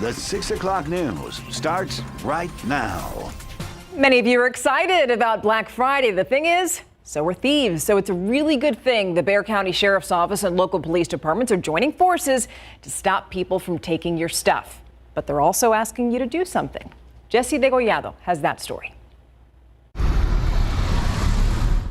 The 6 o'clock news starts right now. Many of you are excited about Black Friday. The thing is, so are thieves. So it's a really good thing the Bexar County Sheriff's Office and local police departments are joining forces to stop people from taking your stuff. But they're also asking you to do something. Jesse Degollado has that story.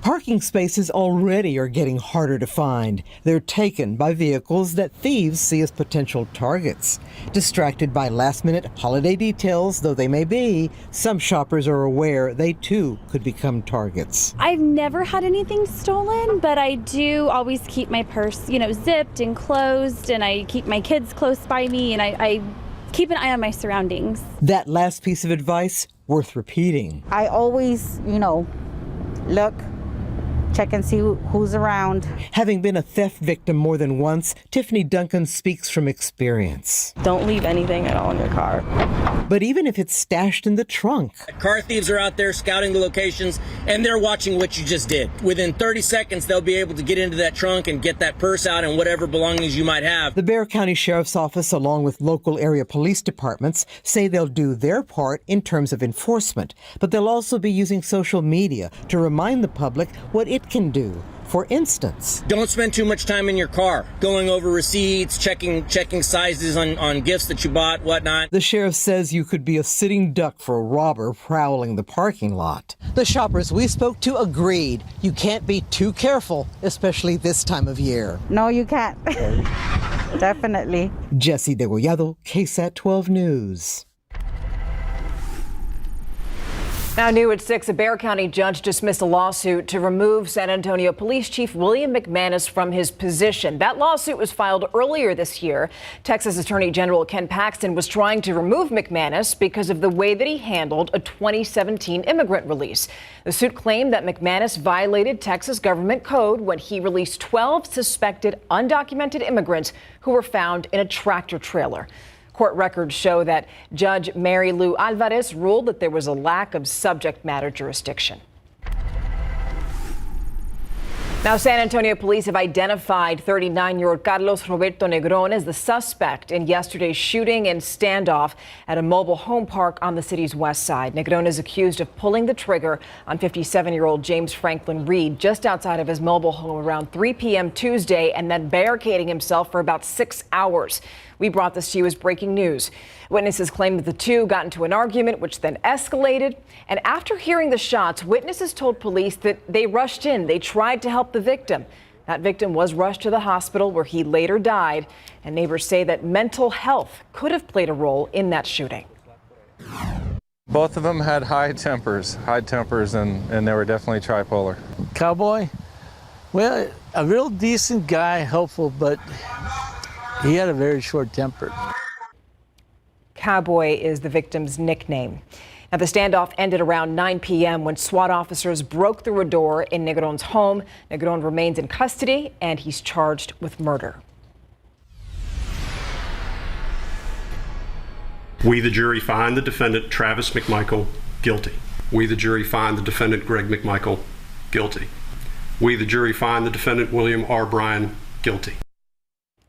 Parking spaces already are getting harder to find. They're taken by vehicles that thieves see as potential targets. Distracted by last-minute holiday details, though they may be, some shoppers are aware they too could become targets. I've never had anything stolen, but I do always keep my purse, zipped and closed, and I keep my kids close by me, and I keep an eye on my surroundings. That last piece of advice worth repeating. I always, look, check and see who's around. Having been a theft victim more than once, Tiffany Duncan speaks from experience. Don't leave anything at all in your car. But even if it's stashed in the trunk. Car thieves are out there scouting the locations, and they're watching what you just did. Within 30 seconds, they'll be able to get into that trunk and get that purse out and whatever belongings you might have. The Bexar County Sheriff's Office, along with local area police departments, say they'll do their part in terms of enforcement, but they'll also be using social media to remind the public what it can do. For instance, don't spend too much time in your car, going over receipts, checking sizes on gifts that you bought, whatnot. The sheriff says you could be a sitting duck for a robber prowling the parking lot. The shoppers we spoke to agreed. You can't be too careful, especially this time of year. No, you can't. Definitely. Jesse Degollado, KSAT 12 News. Now new at 6, a Bexar County judge dismissed a lawsuit to remove San Antonio Police Chief William McManus from his position. That lawsuit was filed earlier this year. Texas Attorney General Ken Paxton was trying to remove McManus because of the way that he handled a 2017 immigrant release. The suit claimed that McManus violated Texas government code when he released 12 suspected undocumented immigrants who were found in a tractor trailer. Court records show that Judge Mary Lou Alvarez ruled that there was a lack of subject matter jurisdiction. Now, San Antonio police have identified 39-year-old Carlos Roberto Negron as the suspect in yesterday's shooting and standoff at a mobile home park on the city's west side. Negron is accused of pulling the trigger on 57-year-old James Franklin Reed just outside of his mobile home around 3 p.m. Tuesday and then barricading himself for about 6 hours. We brought this to you as breaking news. Witnesses claim that the two got into an argument, which then escalated. And after hearing the shots, witnesses told police that they rushed in. They tried to help the victim. That victim was rushed to the hospital where he later died. And neighbors say that mental health could have played a role in that shooting. Both of them had high tempers, and they were definitely tripolar. Cowboy? Well, a real decent guy, helpful, but he had a very short temper. Cowboy is the victim's nickname. Now, the standoff ended around 9 p.m. when SWAT officers broke through a door in Negron's home. Negron remains in custody, and he's charged with murder. We, the jury, find the defendant, Travis McMichael, guilty. We, the jury, find the defendant, Greg McMichael, guilty. We, the jury, find the defendant, William R. Bryan, guilty.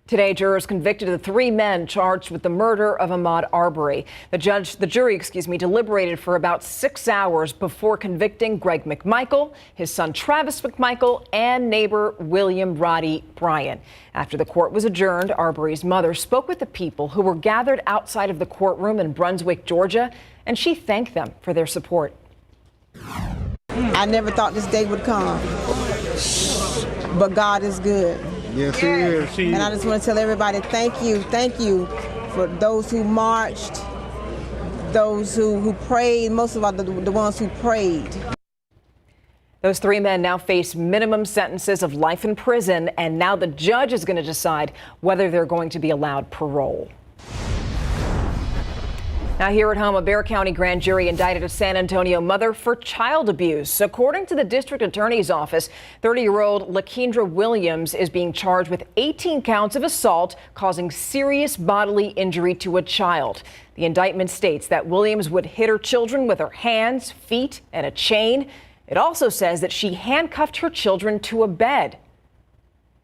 Today, jurors convicted of the 3 men charged with the murder of Ahmaud Arbery. The jury, deliberated for about 6 hours before convicting Greg McMichael, his son Travis McMichael, and neighbor William Roddy Bryan. After the court was adjourned, Arbery's mother spoke with the people who were gathered outside of the courtroom in Brunswick, Georgia, and she thanked them for their support. I never thought this day would come, but God is good. Yes, he is. And I just want to tell everybody thank you for those who marched, those who prayed, most of all the ones who prayed. Those 3 men now face minimum sentences of life in prison, and now the judge is going to decide whether they're going to be allowed parole. Now here at home, a Bexar County grand jury indicted a San Antonio mother for child abuse. According to the district attorney's office, 30-year-old Lakendra Williams is being charged with 18 counts of assault causing serious bodily injury to a child. The indictment states that Williams would hit her children with her hands, feet, and a chain. It also says that she handcuffed her children to a bed.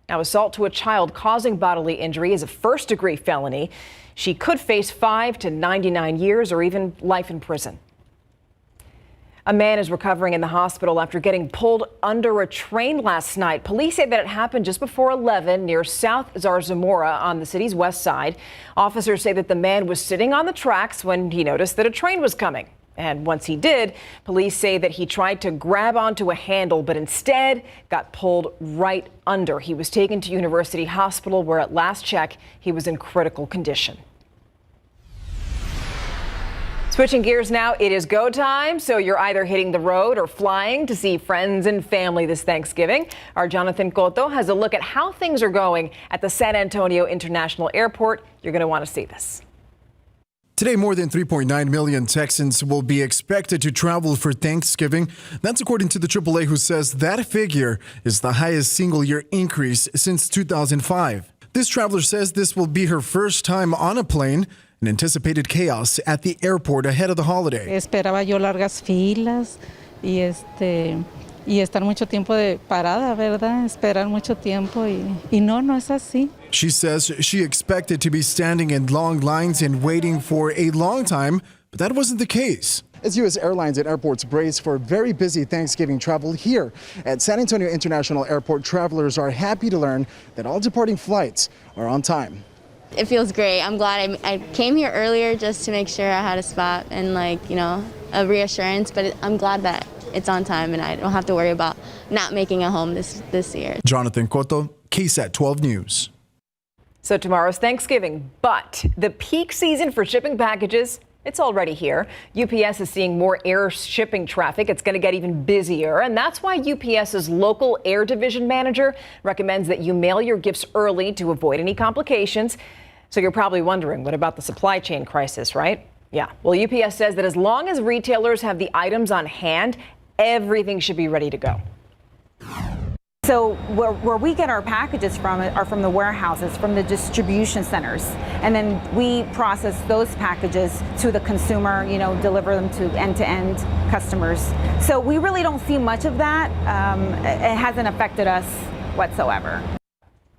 Now, assault to a child causing bodily injury is a first-degree felony. She could face 5 to 99 years or even life in prison. A man is recovering in the hospital after getting pulled under a train last night. Police say that it happened just before 11 near South Zarzamora on the city's west side. Officers say that the man was sitting on the tracks when he noticed that a train was coming. And once he did, police say that he tried to grab onto a handle, but instead got pulled right under. He was taken to University Hospital, where at last check, he was in critical condition. Switching gears now, it is go time, so you're either hitting the road or flying to see friends and family this Thanksgiving. Our Jonathan Cotto has a look at how things are going at the San Antonio International Airport. You're going to want to see this. Today, more than 3.9 million Texans will be expected to travel for Thanksgiving. That's according to the AAA, who says that figure is the highest single-year increase since 2005. This traveler says this will be her first time on a plane. An anticipated chaos at the airport ahead of the holiday. Esperaba yo largas filas y estar mucho tiempo de parada, ¿verdad? Esperar mucho tiempo y no es así. She says she expected to be standing in long lines and waiting for a long time, but that wasn't the case. As U.S. airlines and airports brace for very busy Thanksgiving travel here at San Antonio International Airport, travelers are happy to learn that all departing flights are on time. It feels great. I'm glad I came here earlier just to make sure I had a spot and a reassurance, but I'm glad that it's on time and I don't have to worry about not making it home this year. Jonathan Cotto, KSAT 12 News. So tomorrow's Thanksgiving, but the peak season for shipping packages, it's already here. UPS is seeing more air shipping traffic. It's going to get even busier, and that's why UPS's local air division manager recommends that you mail your gifts early to avoid any complications. So you're probably wondering, what about the supply chain crisis, right? Yeah, well, UPS says that as long as retailers have the items on hand, everything should be ready to go. So where we get our packages from are from the warehouses, from the distribution centers, and then we process those packages to the consumer, deliver them to end-to-end customers. So we really don't see much of that. It hasn't affected us whatsoever.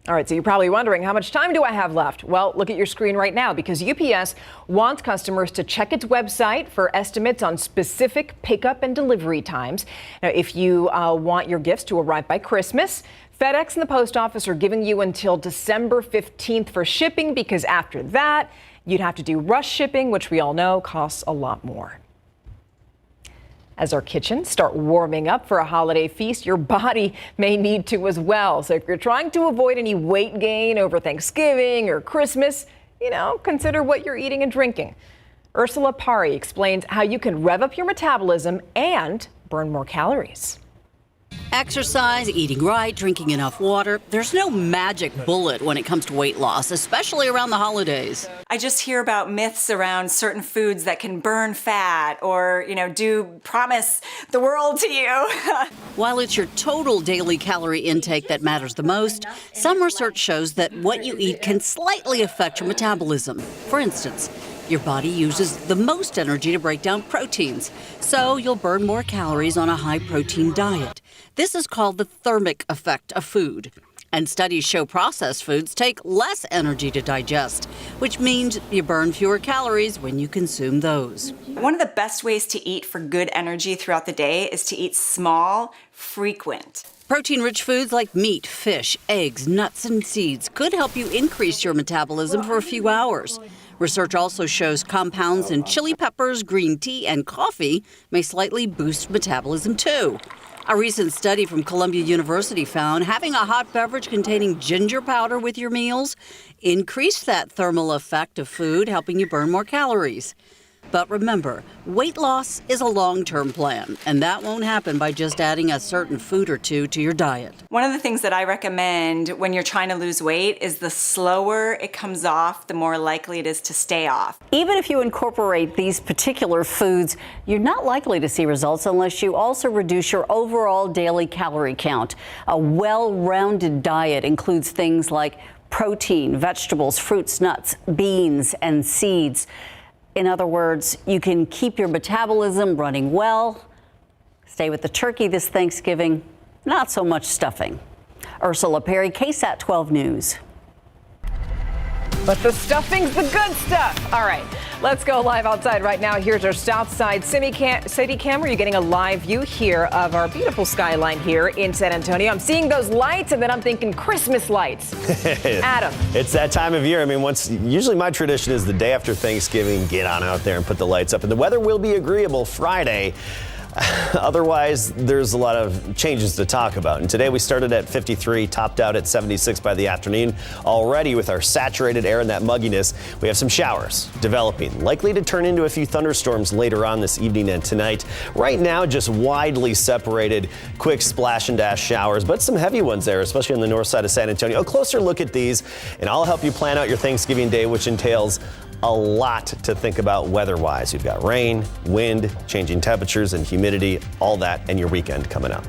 All right, so you're probably wondering, how much time do I have left? Well, look at your screen right now, because UPS wants customers to check its website for estimates on specific pickup and delivery times. Now, if you want your gifts to arrive by Christmas, FedEx and the post office are giving you until December 15th for shipping, because after that, you'd have to do rush shipping, which we all know costs a lot more. As our kitchens start warming up for a holiday feast, your body may need to as well. So if you're trying to avoid any weight gain over Thanksgiving or Christmas, consider what you're eating and drinking. Ursula Pari explains how you can rev up your metabolism and burn more calories. Exercise, eating right, drinking enough water. There's no magic bullet when it comes to weight loss, especially around the holidays. I just hear about myths around certain foods that can burn fat or, do promise the world to you. While it's your total daily calorie intake that matters the most, some research shows that what you eat can slightly affect your metabolism. For instance, your body uses the most energy to break down proteins, so you'll burn more calories on a high-protein diet. This is called the thermic effect of food. And studies show processed foods take less energy to digest, which means you burn fewer calories when you consume those. One of the best ways to eat for good energy throughout the day is to eat small, frequent. Protein-rich foods like meat, fish, eggs, nuts, and seeds could help you increase your metabolism for a few hours. Research also shows compounds in chili peppers, green tea, and coffee may slightly boost metabolism too. A recent study from Columbia University found having a hot beverage containing ginger powder with your meals increased that thermal effect of food, helping you burn more calories. But remember, weight loss is a long-term plan, and that won't happen by just adding a certain food or two to your diet. One of the things that I recommend when you're trying to lose weight is the slower it comes off, the more likely it is to stay off. Even if you incorporate these particular foods, you're not likely to see results unless you also reduce your overall daily calorie count. A well-rounded diet includes things like protein, vegetables, fruits, nuts, beans, and seeds. In other words, you can keep your metabolism running well, stay with the turkey this Thanksgiving, not so much stuffing. Ursula Perry, KSAT 12 News. But the stuffing's the good stuff. All right, let's go live outside right now. Here's our Southside city camera. You're getting a live view here of our beautiful skyline here in San Antonio. I'm seeing those lights, and then I'm thinking Christmas lights. Adam. It's that time of year. I mean, usually my tradition is the day after Thanksgiving, get on out there and put the lights up. And the weather will be agreeable Friday. Otherwise, there's a lot of changes to talk about. And today we started at 53, topped out at 76 by the afternoon. Already with our saturated air and that mugginess, we have some showers developing, likely to turn into a few thunderstorms later on this evening and tonight. Right now, just widely separated, quick splash and dash showers, but some heavy ones there, especially on the north side of San Antonio. A closer look at these, and I'll help you plan out your Thanksgiving day, which entails a lot to think about weather-wise. You've got rain, wind, changing temperatures and humidity, all that, and your weekend coming up.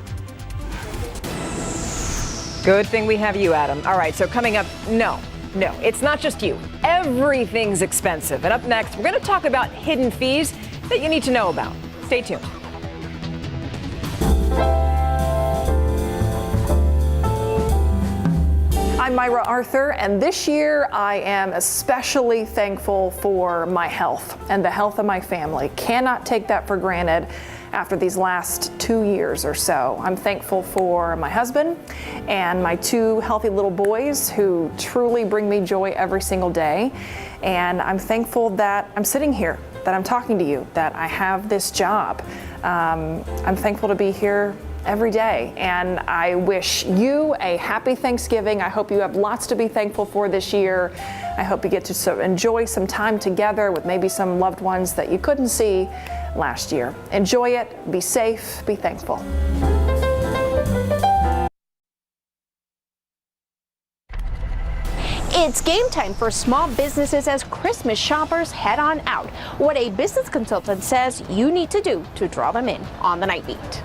Good thing we have you, Adam. All right, so coming up, no, it's not just you. Everything's expensive. And up next, we're going to talk about hidden fees that you need to know about. Stay tuned. I'm Myra Arthur, and this year I am especially thankful for my health and the health of my family. Cannot take that for granted after these last 2 years or so. I'm thankful for my husband and my 2 healthy little boys who truly bring me joy every single day. And I'm thankful that I'm sitting here, that I'm talking to you, that I have this job. I'm thankful to be here every day, and I wish you a happy Thanksgiving. I hope you have lots to be thankful for this year. I hope you get to enjoy some time together with maybe some loved ones that you couldn't see last year. Enjoy it, be safe, be thankful. It's game time for small businesses as Christmas shoppers head on out. What a business consultant says you need to do to draw them in on the Night Beat.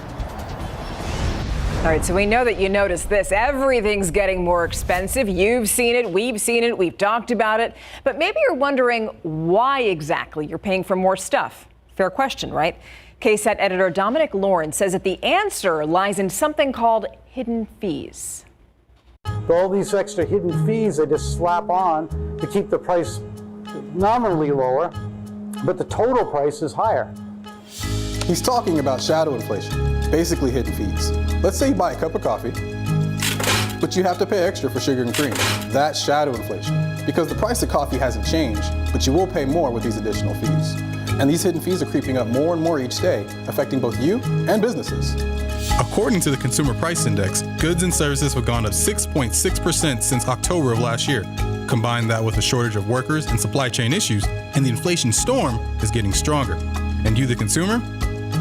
All right, so we know that you noticed this. Everything's getting more expensive. You've seen it, we've talked about it. But maybe you're wondering why exactly you're paying for more stuff. Fair question, right? KSAT editor Dominic Lawrence says that the answer lies in something called hidden fees. All these extra hidden fees they just slap on to keep the price nominally lower, but the total price is higher. He's talking about shadow inflation, basically hidden fees. Let's say you buy a cup of coffee, but you have to pay extra for sugar and cream. That's shadow inflation, because the price of coffee hasn't changed, but you will pay more with these additional fees. And these hidden fees are creeping up more and more each day, affecting both you and businesses. According to the Consumer Price Index, goods and services have gone up 6.6% since October of last year. Combine that with a shortage of workers and supply chain issues, and the inflation storm is getting stronger. And you, the consumer,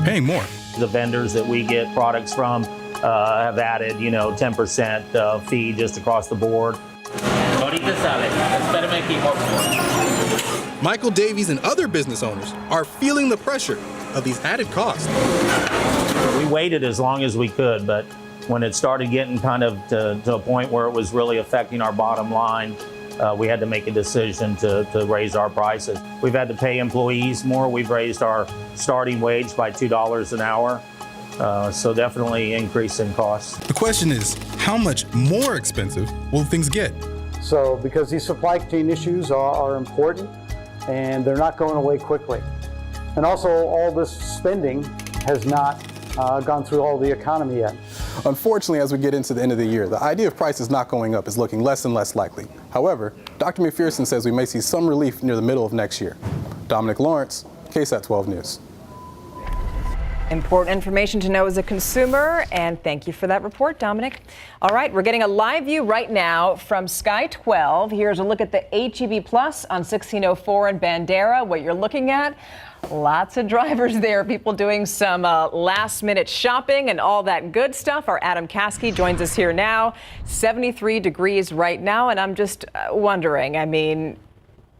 paying more. The vendors that we get products from have added, 10% fee just across the board. Michael Davies and other business owners are feeling the pressure of these added costs. We waited as long as we could, but when it started getting kind of to a point where it was really affecting our bottom line, we had to make a decision to raise our prices. We've had to pay employees more. We've raised our starting wage by $2 an hour. So definitely increase in costs. The question is, how much more expensive will things get? So because these supply chain issues are important and they're not going away quickly. And also all this spending has not gone through all the economy yet. Unfortunately, as we get into the end of the year, the idea of prices not going up is looking less and less likely. However, Dr. McPherson says we may see some relief near the middle of next year. Dominic Lawrence, KSAT 12 News. Important information to know as a consumer, and thank you for that report, Dominic. All right, we're getting a live view right now from Sky 12. Here's a look at the HEB Plus on 1604 and Bandera. What you're looking at, lots of drivers there, people doing some last-minute shopping and all that good stuff. Our Adam Caskey joins us here now. 73 degrees right now, and I'm just wondering,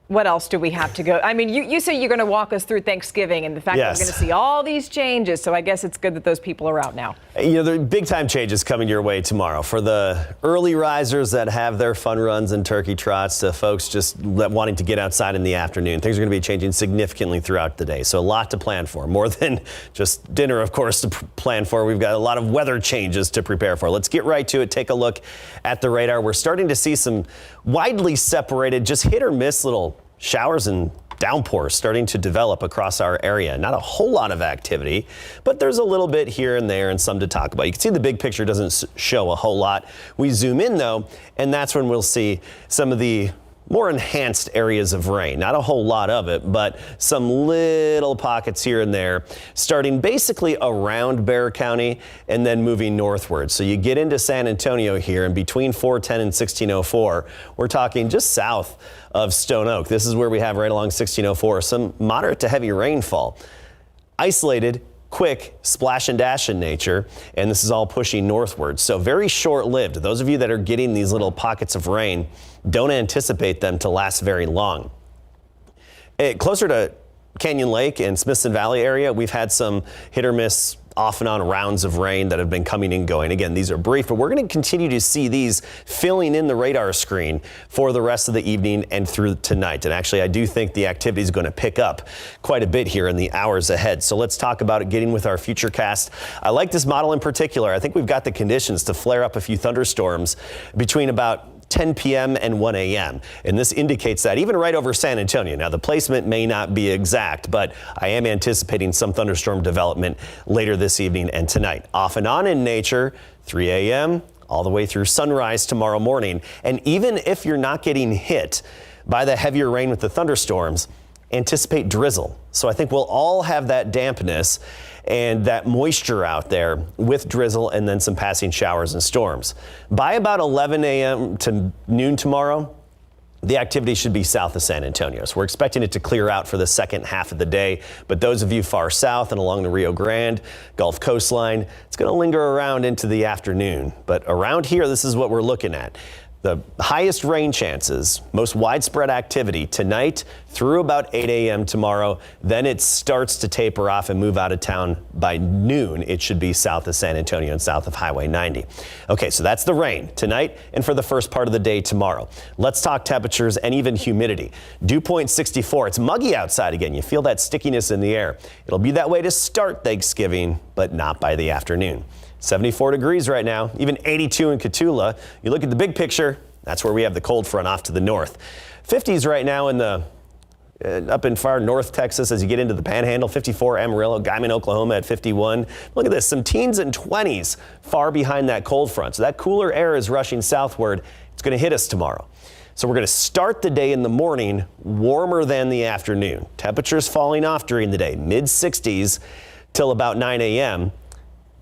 What else do we have to go? I mean, you say you're going to walk us through Thanksgiving and the fact that we're going to see all these changes. So I guess it's good that those people are out now. You know, the big time changes coming your way tomorrow. For the early risers that have their fun runs and turkey trots to folks just wanting to get outside in the afternoon, things are going to be changing significantly throughout the day. So a lot to plan for, more than just dinner, of course, to plan for. We've got a lot of weather changes to prepare for. Let's get right to it. Take a look at the radar. We're starting to see some widely separated, just hit or miss little showers and downpours starting to develop across our area. Not a whole lot of activity, but there's a little bit here and there and some to talk about. You can see the big picture doesn't show a whole lot. We zoom in though, and that's when we'll see some of the more enhanced areas of rain. Not a whole lot of it, but some little pockets here and there, starting basically around Bexar County and then moving northward. So you get into San Antonio here, and between 410 and 1604, we're talking just south of Stone Oak. This is where we have right along 1604 some moderate to heavy rainfall. Isolated, quick splash and dash in nature, and this is all pushing northward. So very short-lived. Those of you that are getting these little pockets of rain, don't anticipate them to last very long. Closer to Canyon Lake and Smithson Valley area, we've had some hit or miss off and on rounds of rain that have been coming and going. Again, these are brief, but we're going to continue to see these filling in the radar screen for the rest of the evening and through tonight. And actually, I do think the activity is going to pick up quite a bit here in the hours ahead. So let's talk about it, getting with our futurecast. I like this model in particular. I think we've got the conditions to flare up a few thunderstorms between about 10 p.m. and 1 a.m. And this indicates that even right over San Antonio. Now, the placement may not be exact, but I am anticipating some thunderstorm development later this evening and tonight. Off and on in nature, 3 a.m. all the way through sunrise tomorrow morning. And even if you're not getting hit by the heavier rain with the thunderstorms, anticipate drizzle. So I think we'll all have that dampness and that moisture out there with drizzle and then some passing showers and storms. By about 11 a.m. to noon tomorrow, the activity should be south of San Antonio. So we're expecting it to clear out for the second half of the day. But those of you far south and along the Rio Grande, Gulf coastline, it's going to linger around into the afternoon. But around here, this is what we're looking at. The highest rain chances, most widespread activity tonight through about 8 a.m. tomorrow. Then it starts to taper off and move out of town by noon. It should be south of San Antonio and south of Highway 90. Okay, so that's the rain tonight and for the first part of the day tomorrow. Let's talk temperatures and even humidity. Dew point 64. It's muggy outside again. You feel that stickiness in the air. It'll be that way to start Thanksgiving, but not by the afternoon. 74 degrees right now, even 82 in Cotulla. You look at the big picture, that's where we have the cold front off to the north. 50s right now in the up in far north Texas as you get into the Panhandle. 54 Amarillo, Guyman, Oklahoma at 51. Look at this, some teens and 20s far behind that cold front. So that cooler air is rushing southward. It's going to hit us tomorrow. So we're going to start the day in the morning warmer than the afternoon. Temperatures falling off during the day, mid 60s till about 9 a.m.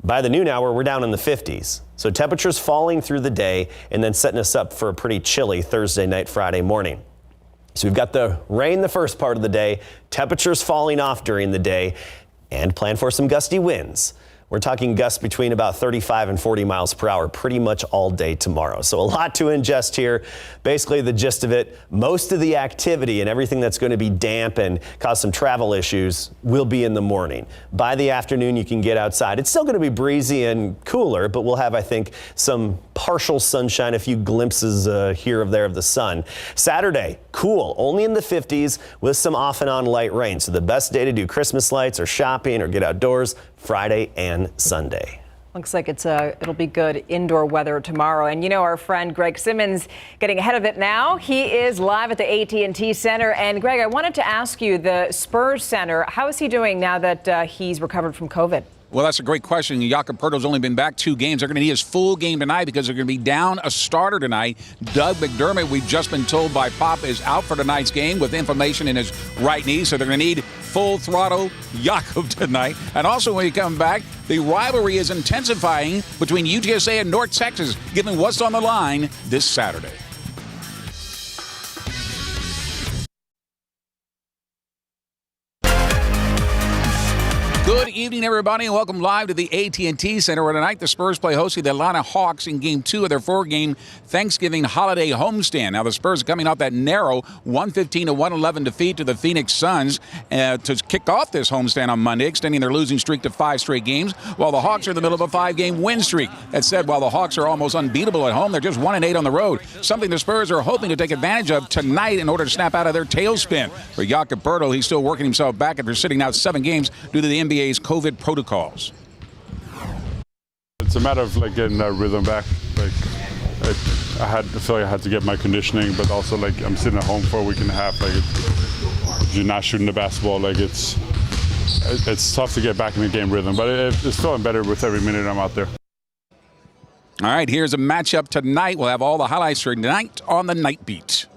By the noon hour, we're down in the 50s. So temperatures falling through the day and then setting us up for a pretty chilly Thursday night, Friday morning. So we've got the rain the first part of the day, temperatures falling off during the day, and plan for some gusty winds. We're talking gusts between about 35 and 40 miles per hour pretty much all day tomorrow. So a lot to ingest here. Basically, the gist of it, most of the activity and everything that's going to be damp and cause some travel issues will be in the morning. By the afternoon, you can get outside. It's still going to be breezy and cooler, but we'll have, I think, some partial sunshine, a few glimpses here or there of the sun. Saturday, cool, only in the 50s with some off and on light rain. So the best day to do Christmas lights or shopping or get outdoors, Friday and Sunday. Looks like it'll be good indoor weather tomorrow. And you know, our friend Greg Simmons getting ahead of it now. He is live at the AT&T Center. And Greg, I wanted to ask you, the Spurs center, how is he doing now that he's recovered from COVID? Well, that's a great question. Jakob Poeltl's only been back 2 games. They're going to need his full game tonight because they're going to be down a starter tonight. Doug McDermott, we've just been told by Pop, is out for tonight's game with inflammation in his right knee. So they're going to need full throttle Jakob tonight. And also when he comes back, the rivalry is intensifying between UTSA and North Texas, given what's on the line this Saturday. Good evening, everybody, and welcome live to the AT&T Center, where tonight the Spurs play host to the Atlanta Hawks in Game 2 of their 4-game Thanksgiving holiday homestand. Now, the Spurs are coming off that narrow 115-111 defeat to the Phoenix Suns to kick off this homestand on Monday, extending their losing streak to 5 straight games, while the Hawks are in the middle of a 5-game win streak. That said, while the Hawks are almost unbeatable at home, they're just 1-8 on the road, something the Spurs are hoping to take advantage of tonight in order to snap out of their tailspin. For Jukebox, he's still working himself back after sitting out 7 games due to the NBA's COVID protocols. It's a matter of getting that rhythm back. I feel like I had to get my conditioning, but also I'm sitting at home for a week and a half. You're not shooting the basketball. It's tough to get back in the game rhythm, but it's feeling better with every minute I'm out there. All right, here's a matchup tonight. We'll have all the highlights for tonight on the Night Beat.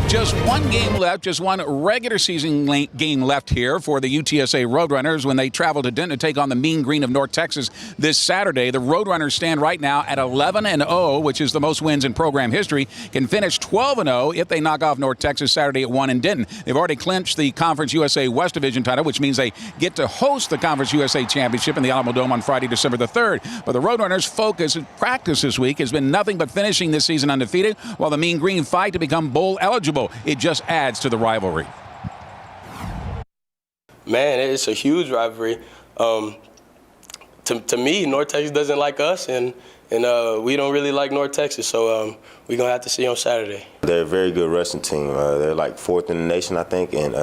Just one game left, just one regular season game left here for the UTSA Roadrunners when they travel to Denton to take on the Mean Green of North Texas this Saturday. The Roadrunners stand right now at 11-0, which is the most wins in program history, can finish 12-0 if they knock off North Texas Saturday at 1 in Denton. They've already clinched the Conference USA West Division title, which means they get to host the Conference USA Championship in the Alamo Dome on Friday, December the 3rd. But the Roadrunners' focus and practice this week has been nothing but finishing this season undefeated, while the Mean Green fight to become bowl eligible. It just adds to the rivalry. Man, it's a huge rivalry. To me, North Texas doesn't like us, and we don't really like North Texas, so we're going to have to see on Saturday. They're a very good wrestling team. They're 4th in the nation, I think, and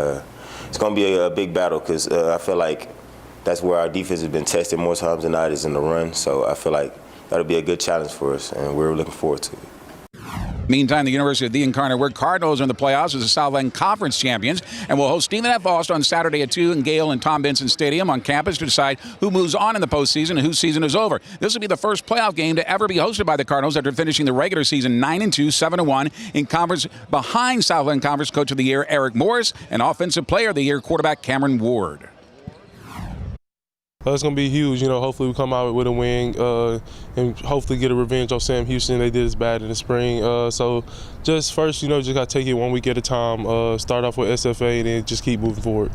it's going to be a big battle because I feel like that's where our defense has been tested more times than not is in the run, so I feel like that'll be a good challenge for us, and we're looking forward to it. Meantime, the University of the Incarnate Cardinals are in the playoffs as the Southland Conference champions and will host Stephen F. Austin on Saturday at 2 in Gale and Tom Benson Stadium on campus to decide who moves on in the postseason and whose season is over. This will be the first playoff game to ever be hosted by the Cardinals after finishing the regular season 9-2, 7-1 in conference behind Southland Conference Coach of the Year Eric Morris and Offensive Player of the Year quarterback Cameron Ward. It's going to be huge. Hopefully we come out with a win and hopefully get a revenge on Sam Houston. They did us bad in the spring. So just first, just got to take it 1 week at a time, start off with SFA and then just keep moving forward.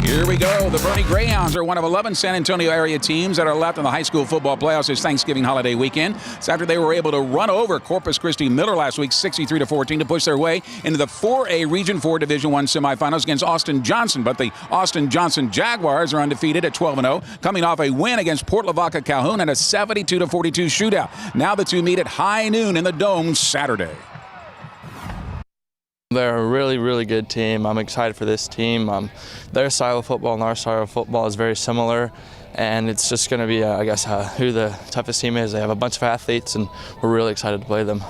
Here we go. The Bernie Greyhounds are one of 11 San Antonio area teams that are left in the high school football playoffs this Thanksgiving holiday weekend. It's after they were able to run over Corpus Christi Miller last week 63-14 to push their way into the 4A Region 4 Division I semifinals against Austin Johnson. But the Austin Johnson Jaguars are undefeated at 12-0, coming off a win against Port Lavaca Calhoun and a 72-42 shootout. Now the two meet at high noon in the Dome Saturday. They're a really, really good team. I'm excited for this team. Their style of football and our style of football is very similar, and it's just going to be, who the toughest team is. They have a bunch of athletes, and we're really excited to play them.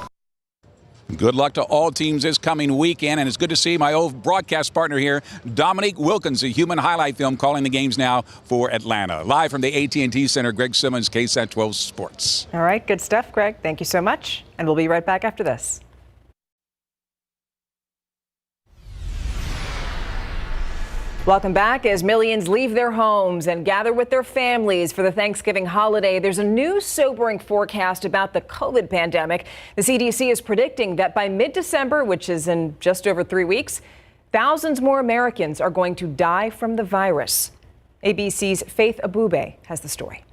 Good luck to all teams this coming weekend, and it's good to see my old broadcast partner here, Dominique Wilkins, the human highlight film, calling the games now for Atlanta. Live from the AT&T Center, Greg Simmons, KSAT 12 Sports. All right, good stuff, Greg. Thank you so much, and we'll be right back after this. Welcome back. As millions leave their homes and gather with their families for the Thanksgiving holiday, there's a new sobering forecast about the COVID pandemic. The CDC is predicting that by mid-December, which is in just over 3 weeks, thousands more Americans are going to die from the virus. ABC's Faith Abube has the story.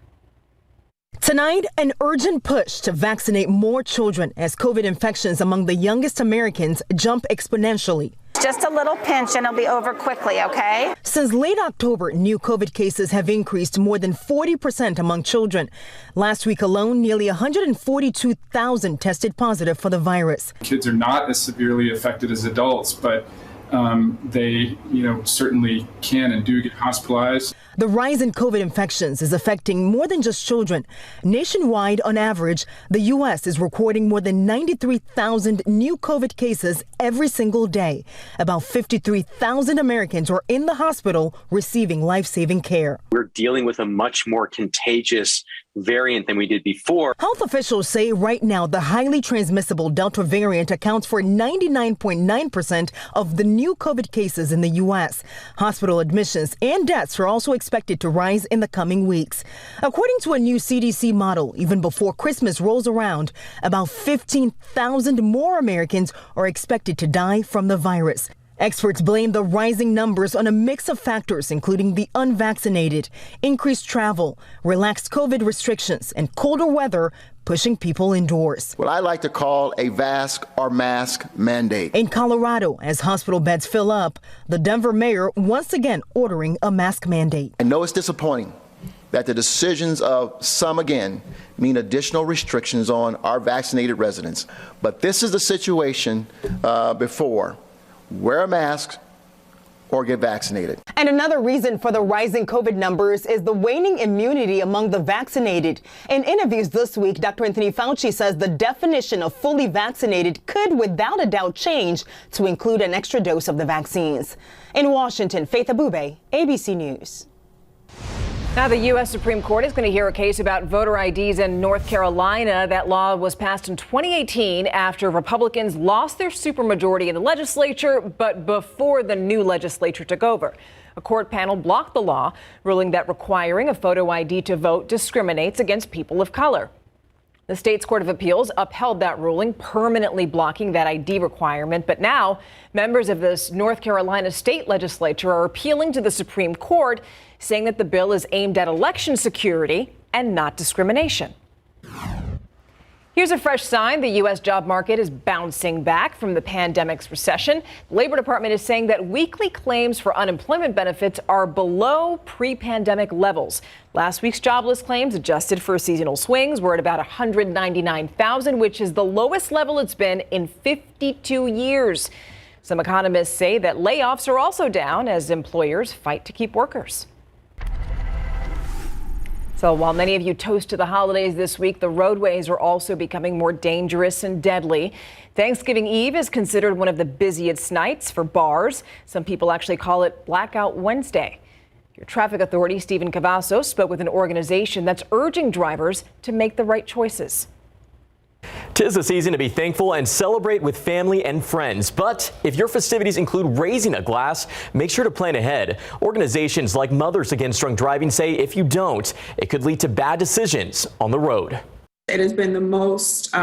Tonight, an urgent push to vaccinate more children as COVID infections among the youngest Americans jump exponentially. Just a little pinch and it'll be over quickly, okay? Since late October, new COVID cases have increased more than 40% among children. Last week alone, nearly 142,000 tested positive for the virus. Kids are not as severely affected as adults, but they, certainly can and do get hospitalized. The rise in COVID infections is affecting more than just children. Nationwide, on average, the U.S. is recording more than 93,000 new COVID cases every single day. About 53,000 Americans are in the hospital receiving life-saving care. We're dealing with a much more contagious variant than we did before. Health officials say right now the highly transmissible Delta variant accounts for 99.9% of the new COVID cases in the U.S. Hospital admissions and deaths are also expected to rise in the coming weeks. According to a new CDC model, even before Christmas rolls around, about 15,000 more Americans are expected to die from the virus. Experts blame the rising numbers on a mix of factors, including the unvaccinated, increased travel, relaxed COVID restrictions, and colder weather pushing people indoors. What I like to call a mask mandate. In Colorado, as hospital beds fill up, the Denver mayor once again ordering a mask mandate. I know it's disappointing that the decisions of some again mean additional restrictions on our vaccinated residents. But this is the situation before. Wear a mask or get vaccinated. And another reason for the rising COVID numbers is the waning immunity among the vaccinated. In interviews this week, Dr. Anthony Fauci says the definition of fully vaccinated could without a doubt change to include an extra dose of the vaccines. In Washington, Faith Abube, ABC News. Now, the U.S. Supreme Court is going to hear a case about voter IDs in North Carolina. That law was passed in 2018 after Republicans lost their supermajority in the legislature, but before the new legislature took over. A court panel blocked the law, ruling that requiring a photo ID to vote discriminates against people of color. The state's Court of Appeals upheld that ruling, permanently blocking that ID requirement. But now members of this North Carolina state legislature are appealing to the Supreme Court, saying that the bill is aimed at election security and not discrimination. Here's a fresh sign the U.S. job market is bouncing back from the pandemic's recession. The Labor Department is saying that weekly claims for unemployment benefits are below pre-pandemic levels. Last week's jobless claims, adjusted for seasonal swings, were at about 199,000, which is the lowest level it's been in 52 years. Some economists say that layoffs are also down as employers fight to keep workers. So while many of you toast to the holidays this week, the roadways are also becoming more dangerous and deadly. Thanksgiving Eve is considered one of the busiest nights for bars. Some people actually call it Blackout Wednesday. Your traffic authority, Stephen Cavazos, spoke with an organization that's urging drivers to make the right choices. 'Tis a season to be thankful and celebrate with family and friends. But if your festivities include raising a glass, make sure to plan ahead. Organizations like Mothers Against Drunk Driving say if you don't, it could lead to bad decisions on the road. It has been the most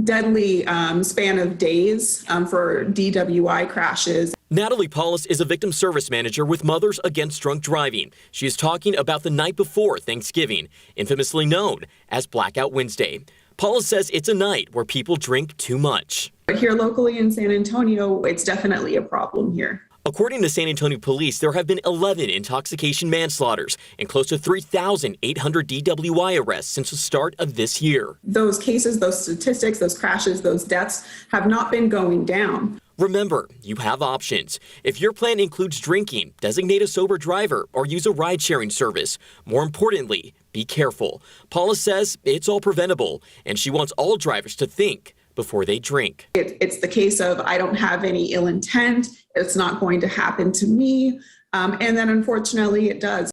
deadly span of days for DWI crashes. Natalie Paulus is a victim service manager with Mothers Against Drunk Driving. She is talking about the night before Thanksgiving, infamously known as Blackout Wednesday. Paulus says it's a night where people drink too much. But here locally in San Antonio, it's definitely a problem here. According to San Antonio police, there have been 11 intoxication manslaughters and close to 3,800 DWI arrests since the start of this year. Those cases, those statistics, those crashes, those deaths have not been going down. Remember, you have options. If your plan includes drinking, designate a sober driver or use a ride-sharing service. More importantly, be careful. Paula says it's all preventable, and she wants all drivers to think before they drink. It's the case of I don't have any ill intent. It's not going to happen to me. And then unfortunately it does.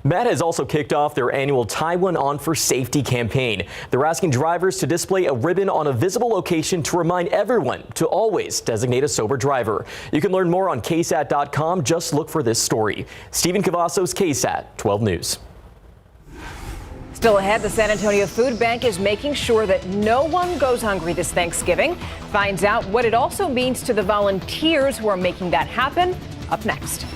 Met has also kicked off their annual Tie One On for Safety campaign. They're asking drivers to display a ribbon on a visible location to remind everyone to always designate a sober driver. You can learn more on KSAT.com. Just look for this story. Stephen Cavazos, KSAT 12 News. Still ahead, the San Antonio Food Bank is making sure that no one goes hungry this Thanksgiving. Finds out what it also means to the volunteers who are making that happen. Up next.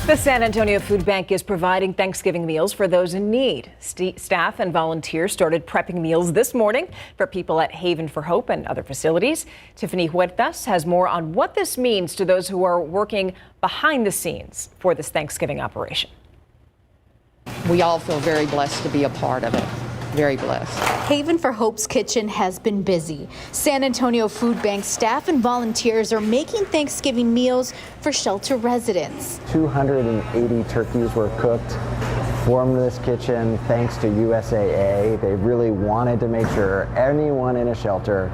The San Antonio Food Bank is providing Thanksgiving meals for those in need. Staff and volunteers started prepping meals this morning for people at Haven for Hope and other facilities. Tiffany Huertas has more on what this means to those who are working behind the scenes for this Thanksgiving operation. We all feel very blessed to be a part of it. Very blessed. Haven for Hope's kitchen has been busy. San Antonio Food Bank staff and volunteers are making Thanksgiving meals for shelter residents. 280 turkeys were cooked from this kitchen thanks to USAA. They really wanted to make sure anyone in a shelter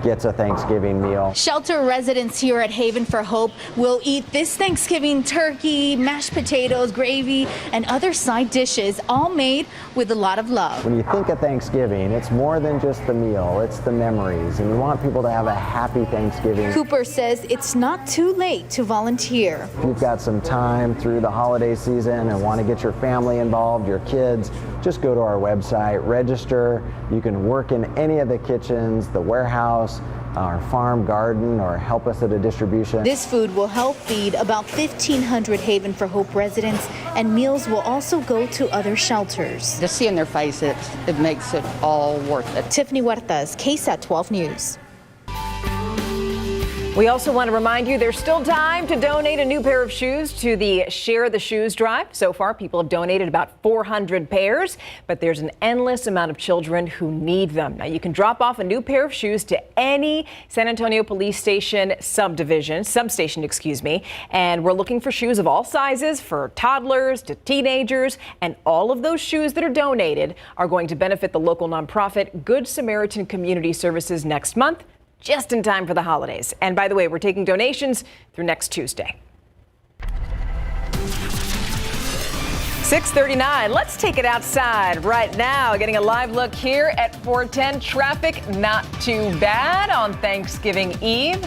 gets a Thanksgiving meal. Shelter residents here at Haven for Hope will eat this Thanksgiving turkey, mashed potatoes, gravy, and other side dishes, all made with a lot of love. When you think of Thanksgiving, it's more than just the meal, it's the memories, and we want people to have a happy Thanksgiving. Cooper says it's not too late to volunteer. If you've got some time through the holiday season and want to get your family involved, your kids, just go to our website, register. You can work in any of the kitchens, the warehouse, our farm, garden, or help us at a distribution. This food will help feed about 1,500 Haven for Hope residents, and meals will also go to other shelters. Just seeing their faces, it makes it all worth it. Tiffany Huertas, KSAT 12 News. We also want to remind you there's still time to donate a new pair of shoes to the Share the Shoes drive. So far, people have donated about 400 pairs, but there's an endless amount of children who need them. Now, you can drop off a new pair of shoes to any San Antonio Police Station substation, and we're looking for shoes of all sizes for toddlers to teenagers, and all of those shoes that are donated are going to benefit the local nonprofit Good Samaritan Community Services next month, just in time for the holidays. And by the way, we're taking donations through next Tuesday. 6:39. Let's take it outside right now. Getting a live look here at 410. Traffic not too bad on Thanksgiving Eve.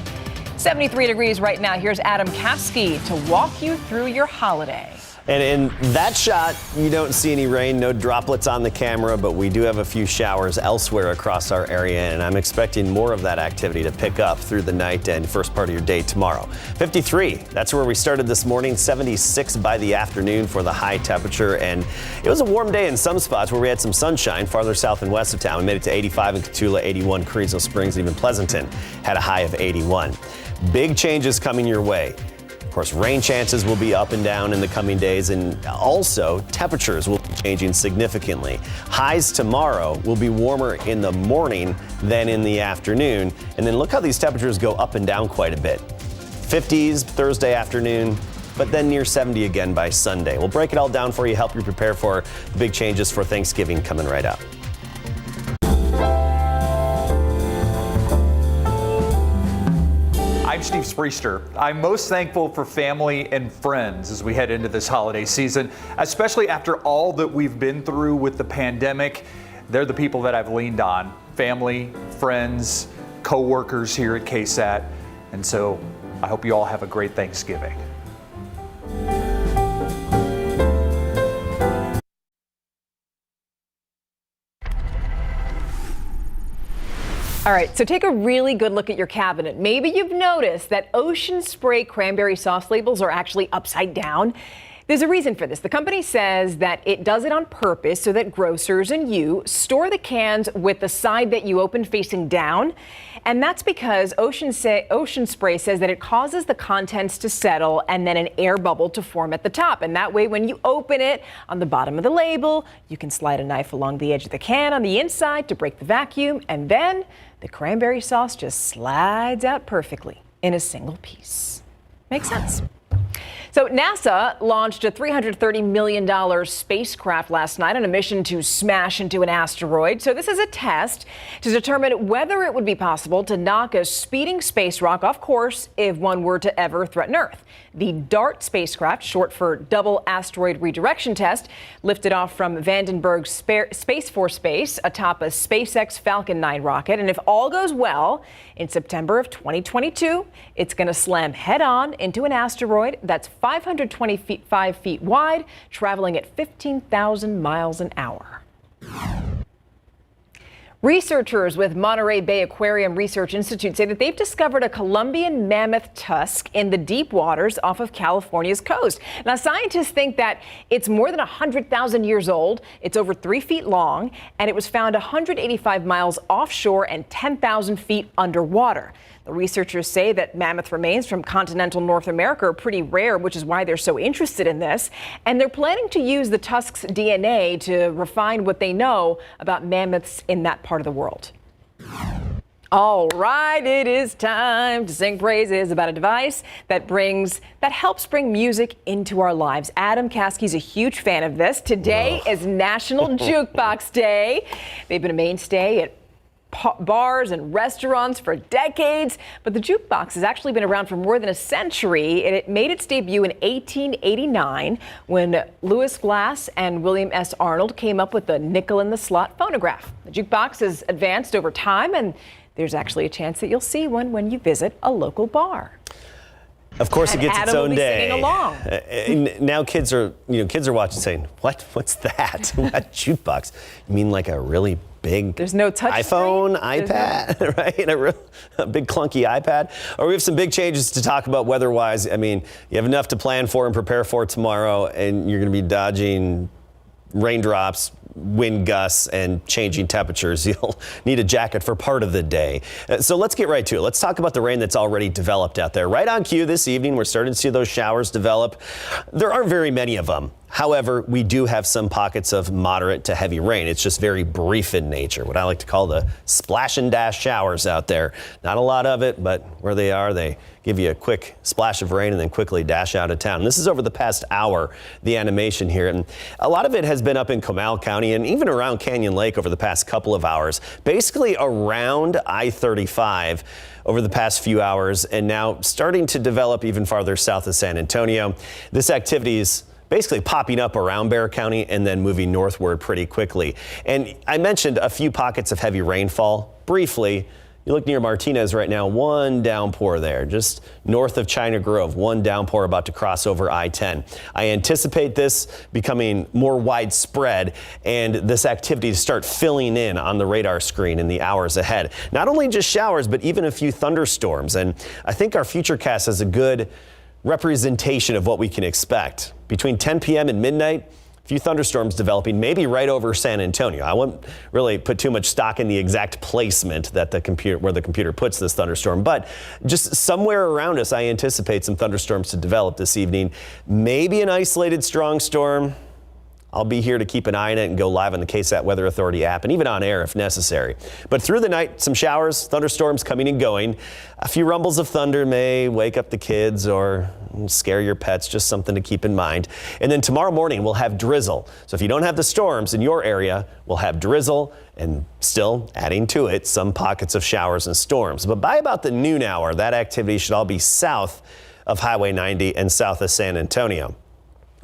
73 degrees right now. Here's Adam Caskey to walk you through your holiday. And in that shot, you don't see any rain, no droplets on the camera, but we do have a few showers elsewhere across our area, and I'm expecting more of that activity to pick up through the night and first part of your day tomorrow. 53, that's where we started this morning, 76 by the afternoon for the high temperature, and it was a warm day in some spots where we had some sunshine farther south and west of town. We made it to 85 in Cotulla, 81 Carrizo Springs, and even Pleasanton had a high of 81. Big changes coming your way. Of course, rain chances will be up and down in the coming days, and also temperatures will be changing significantly. Highs tomorrow will be warmer in the morning than in the afternoon, and then look how these temperatures go up and down quite a bit. 50s Thursday afternoon, but then near 70 again by Sunday. We'll break it all down for you, help you prepare for the big changes for Thanksgiving coming right up. I'm Steve Spriester. I'm most thankful for family and friends as we head into this holiday season, especially after all that we've been through with the pandemic. They're the people that I've leaned on, family, friends, co-workers here at KSAT. And so I hope you all have a great Thanksgiving. All right, so take a really good look at your cabinet. Maybe you've noticed that Ocean Spray cranberry sauce labels are actually upside down. There's a reason for this. The company says that it does it on purpose so that grocers and you store the cans with the side that you open facing down. And that's because Ocean Spray says that it causes the contents to settle and then an air bubble to form at the top. And that way, when you open it on the bottom of the label, you can slide a knife along the edge of the can on the inside to break the vacuum. And then the cranberry sauce just slides out perfectly in a single piece. Makes sense. So NASA launched a $330 million spacecraft last night on a mission to smash into an asteroid. So this is a test to determine whether it would be possible to knock a speeding space rock off course if one were to ever threaten Earth. The DART spacecraft, short for Double Asteroid Redirection Test, lifted off from Vandenberg Space Force Base atop a SpaceX Falcon 9 rocket. And if all goes well, in September of 2022, it's going to slam head-on into an asteroid that's 525 feet wide, traveling at 15,000 miles an hour. Researchers with Monterey Bay Aquarium Research Institute say that they've discovered a Columbian mammoth tusk in the deep waters off of California's coast. Now, scientists think that it's more than 100,000 years old. It's over 3 feet long, and it was found 185 miles offshore and 10,000 feet underwater. The researchers say that mammoth remains from continental North America are pretty rare, which is why they're so interested in this. And they're planning to use the tusk's DNA to refine what they know about mammoths in that part of the world. All right, it is time to sing praises about a device that helps bring music into our lives. Adam Caskey's a huge fan of this. Today is National Jukebox Day. They've been a mainstay at bars and restaurants for decades, but the jukebox has actually been around for more than a century, and it made its debut in 1889 when Louis Glass and William S. Arnold came up with the nickel-in-the-slot phonograph. The jukebox has advanced over time, and there's actually a chance that you'll see one when you visit a local bar. Of course, And it gets Adam its own will be day. singing along. Now kids are watching, saying, "What? What's that? What jukebox? You mean like a really big There's no touch iPhone, screen? iPad, right? A big clunky iPad." Or we have some big changes to talk about weather-wise. I mean, you have enough to plan for and prepare for tomorrow, and you're going to be dodging raindrops, wind gusts, and changing temperatures. You'll need a jacket for part of the day. So let's get right to it. Let's talk about the rain that's already developed out there. Right on cue this evening, we're starting to see those showers develop. There aren't very many of them. However, we do have some pockets of moderate to heavy rain. It's just very brief in nature, what I like to call the splash and dash showers out there. Not a lot of it, but where they are, they give you a quick splash of rain and then quickly dash out of town. And this is over the past hour, the animation here. And a lot of it has been up in Comal County and even around Canyon Lake over the past couple of hours, basically around I-35 over the past few hours, and now starting to develop even farther south of San Antonio. This activity is basically popping up around Bexar County and then moving northward pretty quickly. And I mentioned a few pockets of heavy rainfall briefly. You look near Martinez right now, one downpour there, just north of China Grove, one downpour about to cross over I-10. I anticipate this becoming more widespread and this activity to start filling in on the radar screen in the hours ahead. Not only just showers, but even a few thunderstorms. And I think our Futurecast has a good representation of what we can expect. Between 10 p.m. and midnight, a few thunderstorms developing, maybe right over San Antonio. I won't really put too much stock in the exact placement that where the computer puts this thunderstorm, but just somewhere around us, I anticipate some thunderstorms to develop this evening. Maybe an isolated strong storm. I'll be here to keep an eye on it and go live on the KSAT Weather Authority app and even on air if necessary. But through the night, some showers, thunderstorms coming and going. A few rumbles of thunder may wake up the kids or scare your pets, just something to keep in mind. And then tomorrow morning, we'll have drizzle. So if you don't have the storms in your area, we'll have drizzle and still adding to it some pockets of showers and storms. But by about the noon hour, that activity should all be south of Highway 90 and south of San Antonio.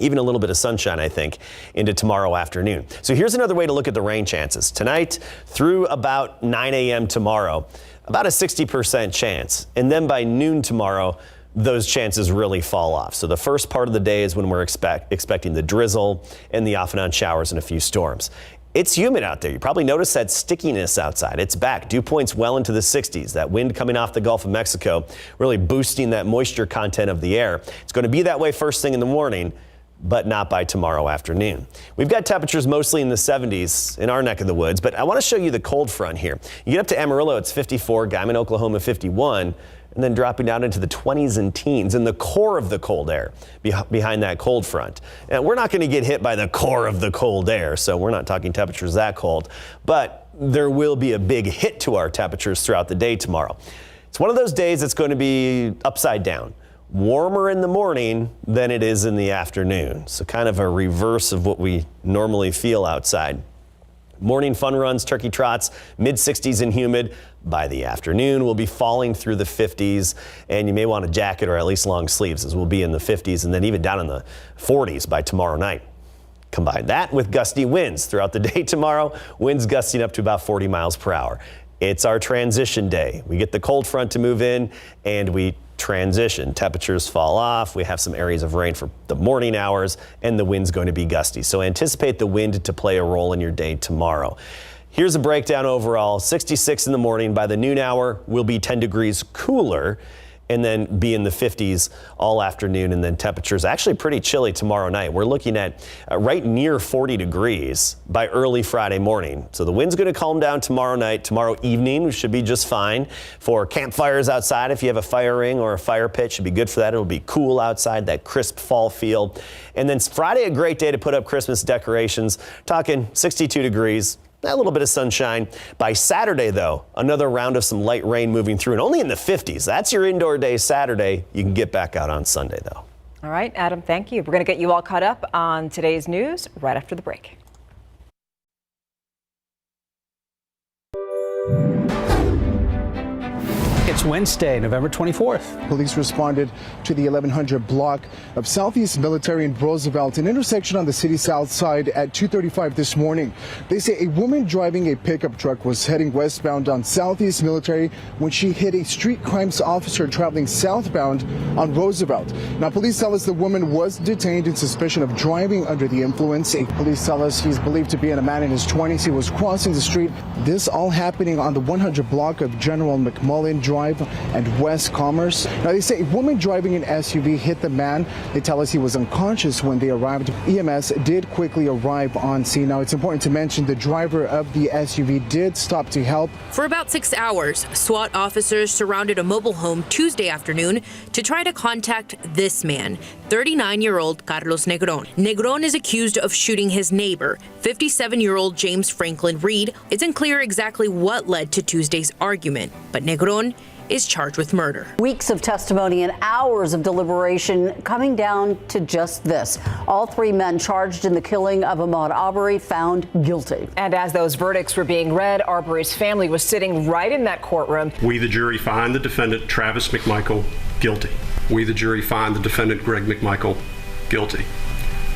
Even a little bit of sunshine, I think, into tomorrow afternoon. So here's another way to look at the rain chances. Tonight through about 9 a.m. tomorrow, about a 60% chance. And then by noon tomorrow, those chances really fall off. So the first part of the day is when we're expecting the drizzle and the off and on showers and a few storms. It's humid out there. You probably noticed that stickiness outside. It's back. Dew points well into the 60s. That wind coming off the Gulf of Mexico really boosting that moisture content of the air. It's going to be that way first thing in the morning, but not by tomorrow afternoon. We've got temperatures mostly in the 70s in our neck of the woods, but I want to show you the cold front here. You get up to Amarillo, it's 54, Guyman, Oklahoma, 51, and then dropping down into the 20s and teens in the core of the cold air behind that cold front. And we're not going to get hit by the core of the cold air, so we're not talking temperatures that cold, but there will be a big hit to our temperatures throughout the day tomorrow. It's one of those days that's going to be upside down. Warmer in the morning than it is in the afternoon. So kind of a reverse of what we normally feel outside. Morning fun runs, turkey trots, mid 60s and humid. By the afternoon, we'll be falling through the 50s, and you may want a jacket or at least long sleeves, as we'll be in the 50s and then even down in the 40s by tomorrow night. Combine that with gusty winds throughout the day tomorrow, winds gusting up to about 40 miles per hour. It's our transition day. We get the cold front to move in and we transition. Temperatures fall off. We have some areas of rain for the morning hours and the wind's going to be gusty. So anticipate the wind to play a role in your day tomorrow. Here's a breakdown overall. 66 in the morning. By the noon hour, we'll be 10 degrees cooler and then be in the 50s all afternoon, and then temperatures actually pretty chilly tomorrow night. We're looking at right near 40 degrees by early Friday morning. So the wind's going to calm down tomorrow night. Tomorrow evening we should be just fine for campfires outside. If you have a fire ring or a fire pit, should be good for that. It'll be cool outside, that crisp fall feel. And then Friday, a great day to put up Christmas decorations. Talking 62 degrees. A little bit of sunshine. By Saturday, though, another round of some light rain moving through and only in the 50s. That's your indoor day Saturday. You can get back out on Sunday, though. All right, Adam, thank you. We're going to get you all caught up on today's news right after the break. It's Wednesday, November 24th. Police responded to the 1100 block of Southeast Military and Roosevelt, an intersection on the city's south side at 2:35 this morning. They say a woman driving a pickup truck was heading westbound on Southeast Military when she hit a street crimes officer traveling southbound on Roosevelt. Now, police tell us the woman was detained in suspicion of driving under the influence. Police tell us he's believed to be a man in his 20s. He was crossing the street. This all happening on the 100 block of General McMullen Drive and West Commerce. Now, they say a woman driving an SUV hit the man. They tell us he was unconscious when they arrived. EMS did quickly arrive on scene. Now, it's important to mention the driver of the SUV did stop to help. For about 6 hours, SWAT officers surrounded a mobile home Tuesday afternoon to try to contact this man, 39-year-old Carlos Negron. Negron is accused of shooting his neighbor, 57-year-old James Franklin Reed. It's unclear exactly what led to Tuesday's argument, but Negron is charged with murder. Weeks of testimony and hours of deliberation coming down to just this. All three men charged in the killing of Ahmaud Arbery found guilty. And as those verdicts were being read, Arbery's family was sitting right in that courtroom. We, the jury, find the defendant, Travis McMichael, guilty. We, the jury, find the defendant, Greg McMichael, guilty.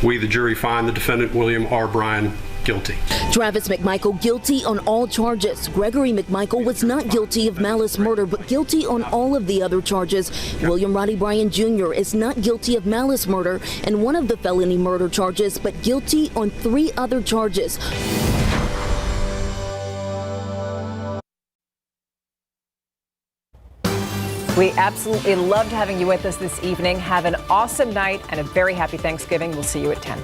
We, the jury, find the defendant, William R. Bryan, guilty. Travis McMichael guilty on all charges. Gregory McMichael was not guilty of malice murder, but guilty on all of the other charges. William Roddy Bryan Jr. is not guilty of malice murder and one of the felony murder charges, but guilty on 3 other charges. We absolutely loved having you with us this evening. Have an awesome night and a very happy Thanksgiving. We'll see you at 10.